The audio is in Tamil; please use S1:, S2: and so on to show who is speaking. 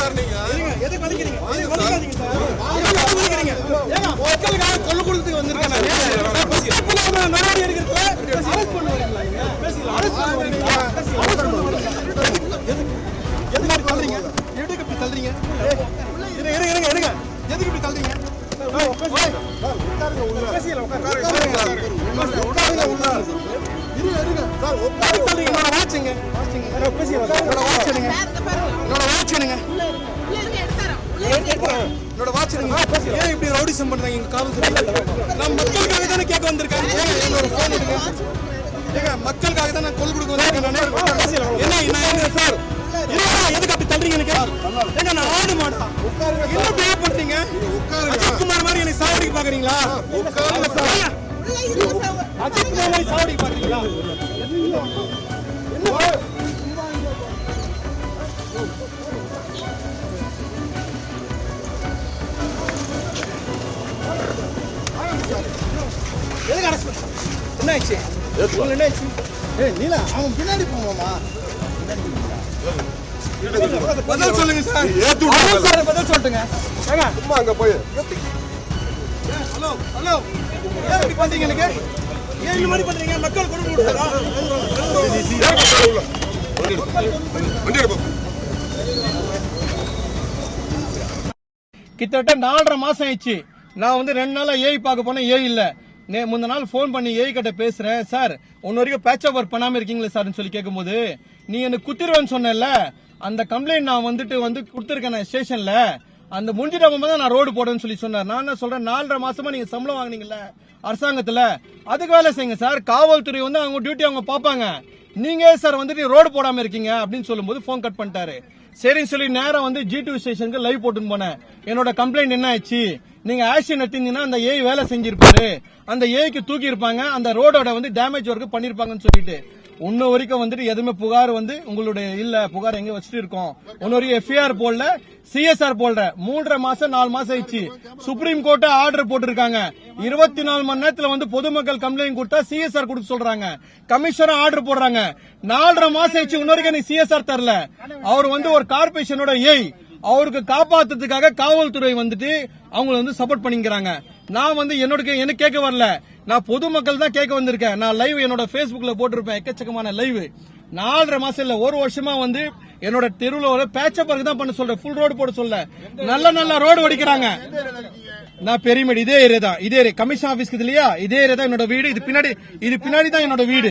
S1: சார் நீங்க
S2: எதுக்கு வலிக்கிறீங்க? வலிக்காதீங்க சார். வலிக்கிறீங்க. ஏங்க மக்களுக்காக கொள்ளு கொடுத்து வந்திருக்கேன் நான். நடவடிக்கை எடுக்கிறதுல அரெஸ்ட் பண்ண வரீங்களா நீங்க? பேசிக்கலாம். அரெஸ்ட் பண்ண வரீங்களா? எதுக்கு இப்படி தள்ளுறீங்க? எதுக்கு இப்படி தள்ளுறீங்க? இருங்க. எதுக்கு இப்படி தள்ளுறீங்க? உட்காருங்க உள்ள. பேசிக்கலாம் உட்காருங்க உள்ள. இருங்க சார் உட்காருங்க. என்னோட வாட்ச்ங்க. பேசிக்கலாம். என்னோட வாட்ச் எடுங்க. என்னோட வாட்ச் எடுங்க. என்னோட வாட்ச் எடுங்க. ஏன் இப்படி ரவுடிசம் பண்றாங்க எங்க காவல்துறை? நான் மக்களுக்காக தானே கேட்க வந்திருக்கேன். என்னோட போன் எடுங்க. ஏங்க மக்களுக்காக தான் நான் கொல் கொடுக்க வந்திருக்கேன் நானே. என்ன சார் எதுக்கு அப்படி தள்ளுறீங்க? எனக்கு ஏங்க நான் ஆடு மாட்டா என்ன பே பண்றீங்க? அஜித்குமார் மாதிரி என்னை சாவடிக்க பாக்குறீங்களா? அஜித்குமார் மாதிரி சாவடிக்க பாக்குறீங்களா? எதுக்கு அரெஸ்ட் பண்ண? என்ன ஆச்சு? என்ன ஆச்சு? நீலா அவன் பின்னாடி போவாமா? பதில் சொல்லுங்க சார். பதில் சொல்லுங்க. ஏங்க சும்மா அங்க போய் ஹலோ ஏன் இப்படி பண்றீங்க? எனக்கு ஏன் இந்த மாதிரி பண்றீங்க? மக்கள் கொண்டு கொடுத்தா கிட்டத்தட்ட 4.5 மாசம் ஆயிடுச்சு. நான் வந்து 2 நாளா ஏஐ பார்க்க போனேன். ஏஐ இல்ல. முந்த நாள் போன் பண்ணி ஏஐ கிட்ட பேசுறேன். சார் ஒன்னு வரைக்கும் பேட்ச் அப் ஒர்க் பண்ணாம இருக்கீங்களா சார்னு சொல்லி கேட்கும்போது, நீ எனக்கு குத்திருவேன்னு சொன்னல, அந்த கம்ப்ளைண்ட் நான் வந்து கொடுத்துருக்கேன் ஸ்டேஷன்ல, அந்த முடிஞ்சிட்டப்ப தான் நான் ரோடு போடுவேன்னு சொல்லி சொன்னார். நான் என்ன சொல்றேன், 4.5 மாசமா நீங்க சம்பளம் வாங்கினீங்கல்ல அரசாங்கத்துல, அதுக்கு வேலை செய்யுங்க சார். காவல்துறை வந்து அவங்க டியூட்டி அவங்க பாப்பாங்க. நீங்க சார் வந்துட்டு ரோடு போடாம இருக்கீங்க அப்படின்னு சொல்லும்போது போன் கட் பண்ணிட்டாரு. சரின்னு சொல்லி நேரம் வந்து G2 ஸ்டேஷனுக்கு லைவ் போட்டுன்னு போனேன். என்னோட கம்ப்ளைண்ட் என்ன ஆச்சு, நீங்க ஆக்ஷன் எடுத்தீங்கன்னா அந்த ஏஐ வேலை செஞ்சிருப்பாரு, அந்த ஏஐக்கு தூக்கி இருப்பாங்க, அந்த ரோடோட வந்து டேமேஜ் ஒர்க் பண்ணிருப்பாங்கன்னு சொல்லிட்டு இன்னும் வரைக்கும் வந்துட்டு எதுவுமே புகார் வந்து உங்களுடைய இல்ல. புகார் எங்க வச்சுட்டு இருக்கோம். இன்னும் வரைக்கும் எஃப்ஐஆர் போடல, சிஎஸ்ஆர் போடல. 3.5 மாசம் 4 மாசம் ஆயிடுச்சு. சுப்ரீம் கோர்ட் ஆர்டர் போட்டிருக்காங்க. 24 மணி நேரத்துல வந்து பொதுமக்கள் கம்ப்ளைண்ட் கொடுத்தா சிஎஸ்ஆர் கொடுக்க சொல்றாங்க. கமிஷனர் ஆர்டர் போடுறாங்க. 4.5 மாசம் ஆயிடுச்சு. இன்னும் வரைக்கும் நீ சிஎஸ்ஆர் தரல. அவர் வந்து ஒரு கார்பரேஷனோட ஏஐ, அவருக்கு காப்பாத்துறதுக்காக காவல்துறை வந்துட்டு அவங்க வந்து சப்போர்ட் பண்ணிக்கிறாங்க. நான் வந்து எனக்கு கேட்க வரல, நான் பொதுமக்கள் தான் கேட்க வந்திருக்கேன். நான் லைவ் என்னோட Facebookல போட்டிருப்பேன், எக்கச்சக்கமான லைவ். 4.5 மாசம் இல்ல, 1 வருஷமா வந்து என்னோட தெருவுல பேட்சப் ஒர்க் தான் பண்ண சொல்றேன். ஃபுல் ரோடு போட சொல்ல, நல்ல ரோடு வடிக்கிறாங்க. நான் பெரியமேடு இதே ஏரியா தான், இதே கமிஷன் ஆபீஸ்க்கு இல்லையா, இதே ஏரியா தான் என்னோட வீடு. இது பின்னாடி தான் என்னோட வீடு.